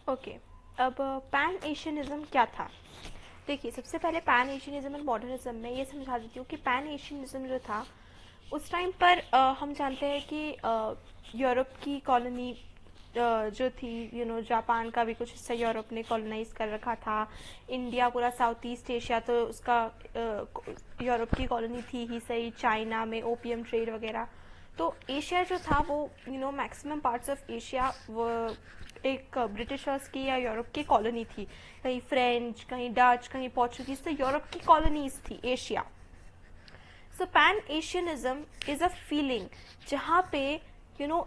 Okay, अब pan एशियनिज्म क्या था? देखिए, सबसे पहले पैन एशियनिज्म और मॉडर्निज्म में ये समझा देती हूँ कि पैन एशियनिज्म जो था उस टाइम पर हम जानते हैं कि यूरोप की कॉलोनी जो थी, जापान का भी कुछ हिस्सा यूरोप ने कॉलोनाइज कर रखा था। इंडिया, पूरा साउथ ईस्ट एशिया तो उसका यूरोप की कॉलोनी थी ही सही। चाइना में ओपियम ट्रेड वगैरह। तो एशिया जो था वो मैक्सिमम पार्ट्स ऑफ एशिया वो एक ब्रिटिशर्स की या यूरोप की कॉलोनी थी। कहीं फ्रेंच, कहीं डच, कहीं पोर्चुगीज, तो यूरोप की कॉलोनीज थी Asia. So pan Asianism is a feeling जहाँ पे you know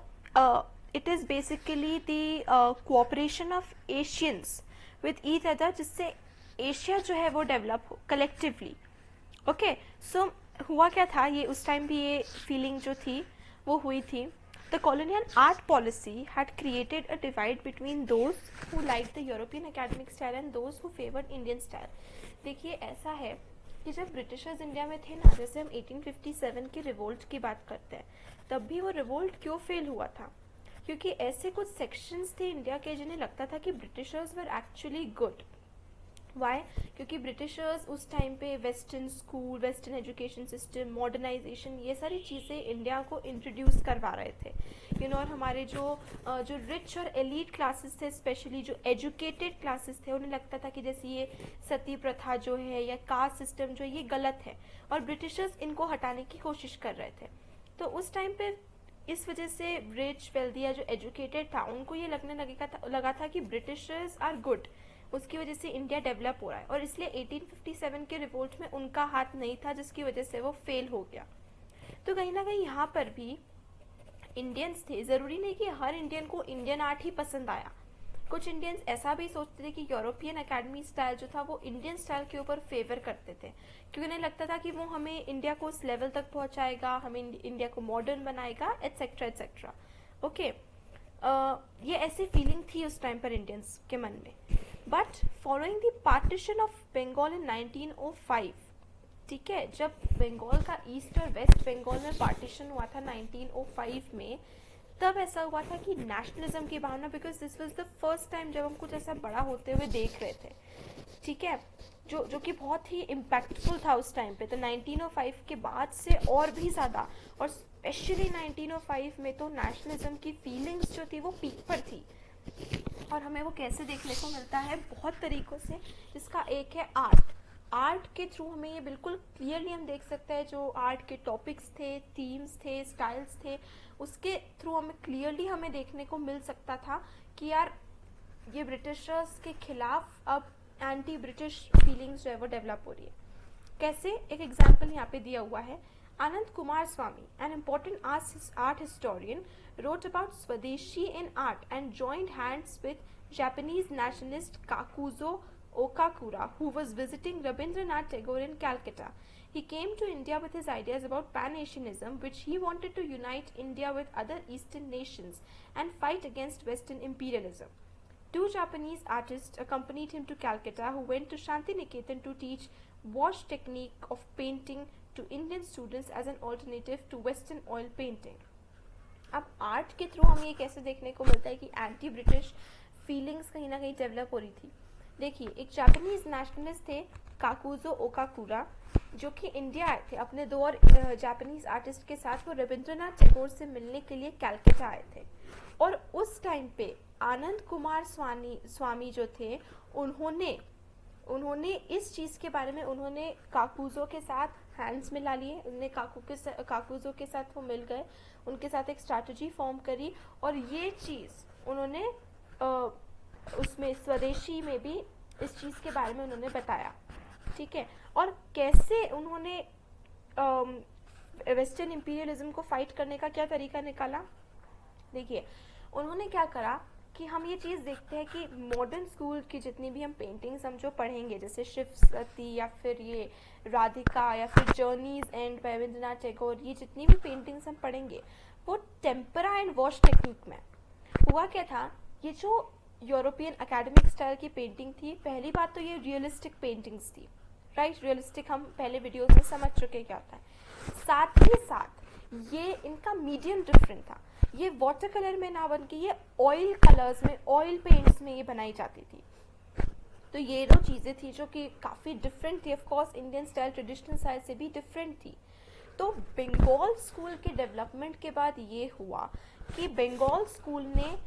it is basically the cooperation of Asians with each other, जिससे एशिया जो है वो डेवलप हो कलेक्टिवली। ओके, सो हुआ क्या था, ये उस टाइम भी ये फीलिंग जो थी वो हुई थी। The colonial art policy had created a divide between those who like the European academic style and those who favoured Indian style. देखिए, ऐसा है कि जब ब्रिटिशर्स इंडिया में थे ना, जैसे हम 1857 के रिवोल्ट की बात करते हैं, तब भी वो रिवोल्ट क्यों फेल हुआ था? क्योंकि ऐसे कुछ सेक्शंस थे इंडिया के जिन्हें लगता था कि Britishers were actually good. Why? क्योंकि ब्रिटिशर्स उस टाइम पे western school, western education system, modernisation, ये सारी चीज़ें इंडिया को इंट्रोड्यूस करवा रहे थे। और हमारे जो रिच और एलीट क्लासेस थे, स्पेशली जो एजुकेटेड क्लासेस थे, उन्हें लगता था कि जैसे ये सती प्रथा जो है या कास्ट सिस्टम जो है ये गलत है, और ब्रिटिशर्स इनको हटाने की कोशिश कर रहे थे। तो उस टाइम पे इस वजह से रिच, वेल्दी या जो एजुकेटेड था उनको ये लगा था कि ब्रिटिशर्स आर गुड, उसकी वजह से इंडिया डेवलप हो रहा है, और इसलिए 1857 के रिवोल्ट में उनका हाथ नहीं था, जिसकी वजह से वो फेल हो गया। तो कहीं ना कहीं यहाँ पर भी इंडियंस थे, ज़रूरी नहीं कि हर इंडियन को इंडियन आर्ट ही पसंद आया। कुछ इंडियंस ऐसा भी सोचते थे कि यूरोपियन एकेडमी स्टाइल जो था वो इंडियन स्टाइल के ऊपर फेवर करते थे, क्योंकि उन्हें लगता था कि वो हमें इंडिया को उस लेवल तक पहुंचाएगा, हमें इंडिया को मॉडर्न बनाएगा, एट्सेट्रा एट्सेट्रा। ओके, ये ऐसी फीलिंग थी उस टाइम पर इंडियंस के मन में। But following the partition of Bengal in 1905, ठीक है, जब बंगाल का ईस्ट और वेस्ट बंगाल में पार्टीशन हुआ था 1905 में, तब ऐसा हुआ था कि नेशनलिज्म की भावना, because this was the first time जब हम कुछ ऐसा बड़ा होते हुए देख रहे थे, ठीक है, जो कि बहुत ही इम्पैक्टफुल था उस टाइम पे। तो 1905 के बाद से और भी ज़्यादा, और स्पेशली 1905 में तो नेशनलिज्म की फीलिंग्स जो थी वो पीक पर थी। और हमें वो कैसे देखने को मिलता है? बहुत तरीक़ों से, जिसका एक है आर्ट। आर्ट के थ्रू हमें ये बिल्कुल क्लियरली हम देख सकते हैं, जो आर्ट के टॉपिक्स थे, थीम्स थे, स्टाइल्स थे, उसके थ्रू हमें क्लियरली हमें देखने को मिल सकता था कि यार ये ब्रिटिशर्स के खिलाफ अब एंटी ब्रिटिश फीलिंग्स जो है वो डेवलप हो रही है। कैसे? एक एग्जाम्पल यहाँ पे दिया हुआ है। Anand Kumar Swamy, an important art historian, wrote about Swadeshi in art and joined hands with Japanese nationalist Kakuzo Okakura, who was visiting Rabindranath Tagore in Calcutta. He came to India with his ideas about Pan-Asianism, which he wanted to unite India with other Eastern nations and fight against Western imperialism. Two Japanese artists accompanied him to Calcutta, who went to Shantiniketan to teach wash technique of painting to Indian students as an alternative to Western oil painting. अब art के through हमें ये कैसे देखने को मिलता है कि एंटी ब्रिटिश फीलिंग्स कहीं ना कहीं डेवलप हो रही थी। देखिए, एक जापानीज नेशनलिस्ट थे काकुजो ओकाकुरा, जो कि इंडिया आए थे अपने दो और जापानीज आर्टिस्ट के साथ। वो रविंद्रनाथ टैगोर से मिलने के लिए कैलकाटा आए थे, और उस टाइम पे आनंद कुमार स्वामी जो थे, उन्होंने इस चीज़ के बारे में उन्होंने काकुजो के साथ हैंड्स मिला लिए। उन्होंने काकुजो के साथ वो मिल गए, उनके साथ एक स्ट्रैटेजी फॉर्म करी, और ये चीज़ उन्होंने उसमें स्वदेशी में भी इस चीज़ के बारे में उन्होंने बताया, ठीक है। और कैसे उन्होंने वेस्टर्न इंपीरियलिज्म को फाइट करने का क्या तरीका निकाला? देखिए, उन्होंने क्या करा कि हम ये चीज़ देखते हैं कि मॉडर्न स्कूल की जितनी भी हम पेंटिंग्स हम जो पढ़ेंगे, जैसे शिव सती या फिर ये राधिका या फिर journeys and by Rabindranath Tagore, ये जितनी भी पेंटिंग्स हम पढ़ेंगे वो टेम्परा एंड वॉश टेक्निक में। हुआ क्या था, ये जो यूरोपियन एकेडमिक स्टाइल की पेंटिंग थी, पहली बात तो ये रियलिस्टिक पेंटिंग्स थी, राइट। रियलिस्टिक हम पहले वीडियोस में समझ चुके क्या होता है। साथ ही साथ ये इनका मीडियम डिफरेंट था। ये वाटर कलर में ना बन के ये ऑयल कलर्स में, ऑयल पेंट्स में ये बनाई जाती थी। तो ये दो चीज़ें थी जो कि काफ़ी डिफरेंट थी, of course Indian style traditional style से भी डिफरेंट थी। तो बंगाल स्कूल के डेवलपमेंट के बाद ये हुआ कि बंगाल स्कूल ने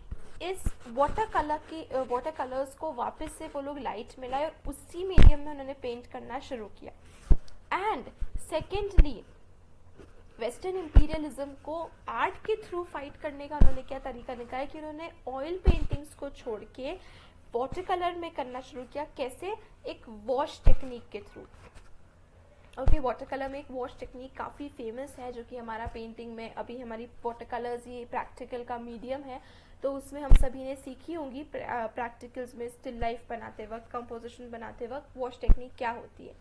इस वाटर कलर्स को वापस से वो लोग लाइट में लाए और उसी मीडियम में उन्होंने पेंट करना शुरू किया। एंड सेकेंडली वेस्टर्न इंपीरियलिज्म को आर्ट के थ्रू फाइट करने का उन्होंने क्या तरीका निकाला कि उन्होंने ऑयल पेंटिंग्स को छोड़ के वाटर कलर में करना शुरू किया। कैसे? एक वॉश टेक्निक के थ्रू। ओके, वाटर कलर में एक वॉश टेक्निक काफ़ी फेमस है जो कि हमारा पेंटिंग में, अभी हमारी वाटर कलर्स ये प्रैक्टिकल का मीडियम है, तो उसमें हम सभी ने सीखी होंगी प्रैक्टिकल्स में स्टिल लाइफ बनाते वक्त, कंपोजिशन बनाते वक्त वॉश टेक्निक क्या होती है।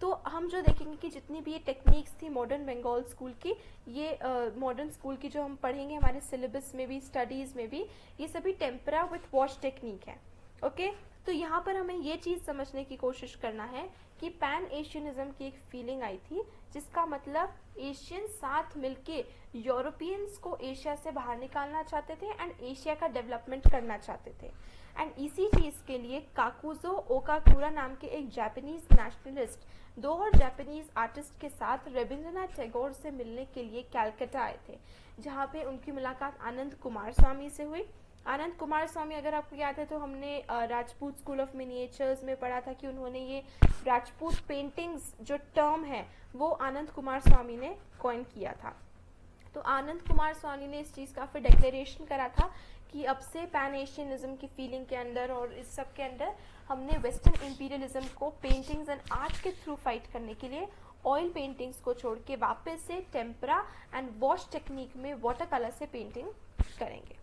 तो हम जो देखेंगे कि जितनी भी ये टेक्निक्स थी मॉडर्न बंगाल स्कूल की, ये मॉडर्न स्कूल की जो हम पढ़ेंगे हमारे सिलेबस में भी, स्टडीज़ में भी, ये सभी टेम्परा विथ वॉश टेक्निक है। ओके, तो यहाँ पर हमें ये चीज़ समझने की कोशिश करना है कि पैन एशियनिज्म की एक फीलिंग आई थी, जिसका मतलब एशियन साथ मिलके यूरोपियंस को एशिया से बाहर निकालना चाहते थे एंड एशिया का डेवलपमेंट करना चाहते थे। एंड इसी चीज़ के लिए काकुजो ओकाकुरा नाम के एक जापानीज नेशनलिस्ट दो और जापानीज आर्टिस्ट के साथ रविंद्रनाथ टैगोर से मिलने के लिए कलकत्ता आए थे, जहाँ पे उनकी मुलाकात आनंद कुमार स्वामी से हुई। आनंद कुमार स्वामी, अगर आपको याद है तो हमने राजपूत स्कूल ऑफ मिनिएचर्स में पढ़ा था कि उन्होंने ये राजपूत पेंटिंग्स जो टर्म है वो आनंद कुमार स्वामी ने कॉइन किया था। तो आनंद कुमार स्वामी ने इस चीज़ का फिर डिक्लेरेशन करा था कि अब से पैन एशियनिज्म की फीलिंग के अंदर और इस सब के अंदर हमने वेस्टर्न इंपीरियलिज्म को पेंटिंग्स एंड आर्ट के थ्रू फाइट करने के लिए ऑयल पेंटिंग्स को छोड़ के वापस से टेम्परा एंड वॉश टेक्निक में वाटर कलर से पेंटिंग करेंगे।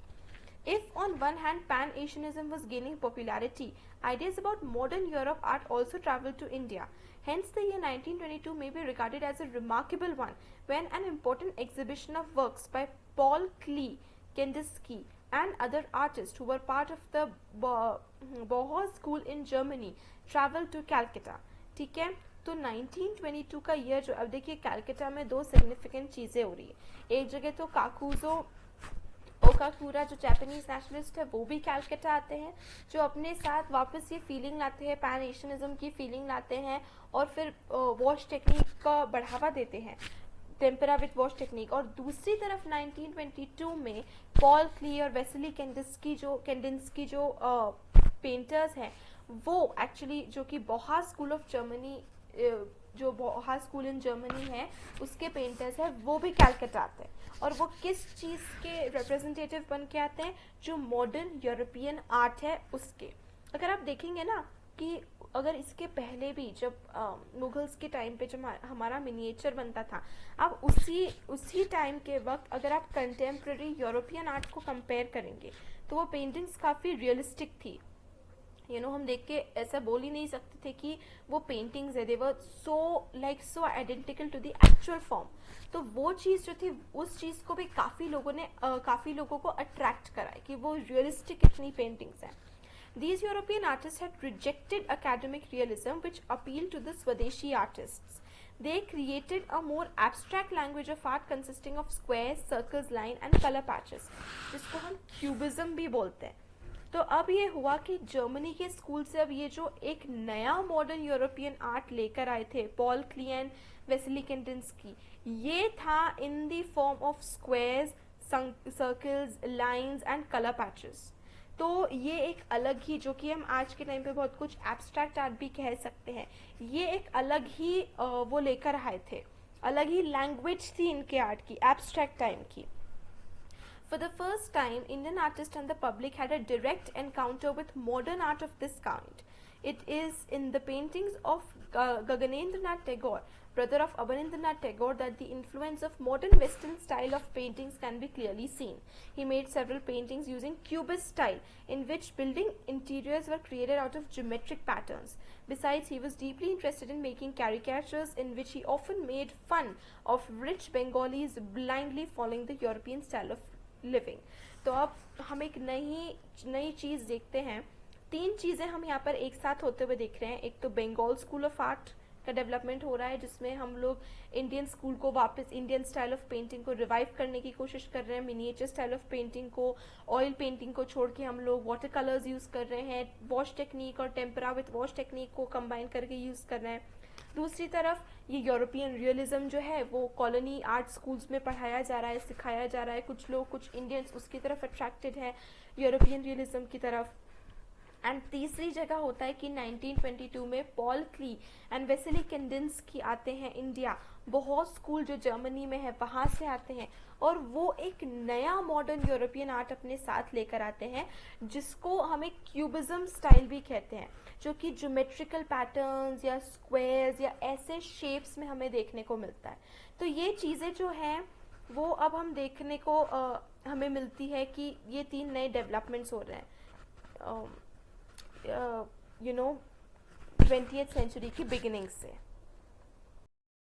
If on one hand Pan-Asianism was gaining popularity, ideas about modern Europe art also traveled to India. Hence, the year 1922 may be regarded as a remarkable one, when an important exhibition of works by Paul Klee, Kandinsky, and other artists who were part of the Bauhaus School in Germany traveled to Calcutta. ठीक है, तो 1922 का year जो, अब देखिए कैलकाटा में दो significant चीज़ें हो रही है। एक जगह तो काकुजो ओकाकुरा जो जापानीज नेशनलिस्ट है वो भी कैलकाटा आते हैं, जो अपने साथ वापस ये फीलिंग लाते हैं, पैन एशियनिज्म की फीलिंग लाते हैं और फिर वॉश टेक्निक का बढ़ावा देते हैं, टेम्परा विथ वॉश टेक्निक। और दूसरी तरफ 1922 में पॉल क्ली और वेस्ली कैंडिंस्की जो पेंटर्स हैं वो एक्चुअली, जो कि बॉहास स्कूल ऑफ जर्मनी, जो बॉहास स्कूल इन जर्मनी है उसके पेंटर्स हैं, वो भी कैलकाटा आते हैं। और वो किस चीज़ के रिप्रेजेंटेटिव बन के आते हैं? जो मॉडर्न यूरोपियन आर्ट है उसके। अगर आप देखेंगे ना कि अगर इसके पहले भी जब मुगल्स के टाइम पे जब हमारा मिनिएचर बनता था, अब उसी टाइम के वक्त अगर आप कंटेम्प्रेरी यूरोपियन आर्ट को कंपेयर करेंगे तो वो पेंटिंग्स काफ़ी रियलिस्टिक थी। हम देख के ऐसा बोल ही नहीं सकते थे कि वो पेंटिंग्स है, they were so identical to the actual form. तो वो चीज़ जो थी, उस चीज़ को भी काफ़ी लोगों को अट्रैक्ट कराए कि वो रियलिस्टिक इतनी पेंटिंग्स हैं। These European artists had rejected academic realism, which appealed to the Swadeshi artists. They created a more abstract language of art consisting of squares, circles, line and color patches, जिसको हम cubism भी बोलते हैं। तो अब ये हुआ कि जर्मनी के स्कूल से अब ये जो एक नया मॉडर्न यूरोपियन आर्ट लेकर आए थे पॉल क्ली एंड वेस्ली कैंडिंस्की, ये था in the form of squares, circles, lines and colour patches. तो ये एक अलग ही, जो कि हम आज के टाइम पे बहुत कुछ एब्स्ट्रैक्ट आर्ट भी कह सकते हैं, ये एक अलग ही वो लेकर आए थे, अलग ही लैंग्वेज थी इनके आर्ट की, एब्स्ट्रैक्ट टाइम की। For the first time, Indian artists and the public had a direct encounter with modern art of this kind. It is in the paintings of Gaganendranath Tagore, brother of Abanindranath Tagore, that the influence of modern Western style of paintings can be clearly seen. He made several paintings using Cubist style, in which building interiors were created out of geometric patterns. Besides, he was deeply interested in making caricatures, in which he often made fun of rich Bengalis blindly following the European style of living. तो अब हम एक नई चीज़ देखते हैं। तीन चीज़ें हम यहाँ पर एक साथ होते हुए देख रहे हैं। एक तो बंगाल स्कूल ऑफ आर्ट का डेवलपमेंट हो रहा है, जिसमें हम लोग इंडियन स्कूल को वापस इंडियन स्टाइल ऑफ पेंटिंग को रिवाइव करने की कोशिश कर रहे हैं। मिनिएचर स्टाइल ऑफ पेंटिंग को, ऑयल पेंटिंग को छोड़ के हम लोग वाटर कलर्स यूज़ कर रहे हैं। वॉश टेक्निक और टेम्परा विथ वॉश टेक्निक को कंबाइन करके यूज़ कर रहे हैं। दूसरी तरफ ये यूरोपियन रियलिज्म जो है वो कॉलोनी आर्ट स्कूल्स में पढ़ाया जा रहा है, सिखाया जा रहा है। कुछ लोग, कुछ इंडियंस उसकी तरफ अट्रैक्टेड हैं, यूरोपियन रियलिज्म की तरफ। एंड तीसरी जगह होता है कि 1922 में पॉल क्ली एंड वेसेली कैंडेंस की आते हैं इंडिया। बहुत स्कूल जो जर्मनी में है वहाँ से आते हैं और वो एक नया मॉडर्न यूरोपियन आर्ट अपने साथ लेकर आते हैं, जिसको हमें क्यूबिज्म स्टाइल भी कहते हैं, जो कि ज्योमेट्रिकल पैटर्न्स या स्क्वायर्स या ऐसे शेप्स में हमें देखने को मिलता है। तो ये चीज़ें जो हैं वो अब हम देखने को हमें मिलती है कि ये 3 नए डेवलपमेंट्स हो रहे हैं 20th सेंचुरी की बिगिनिंग से।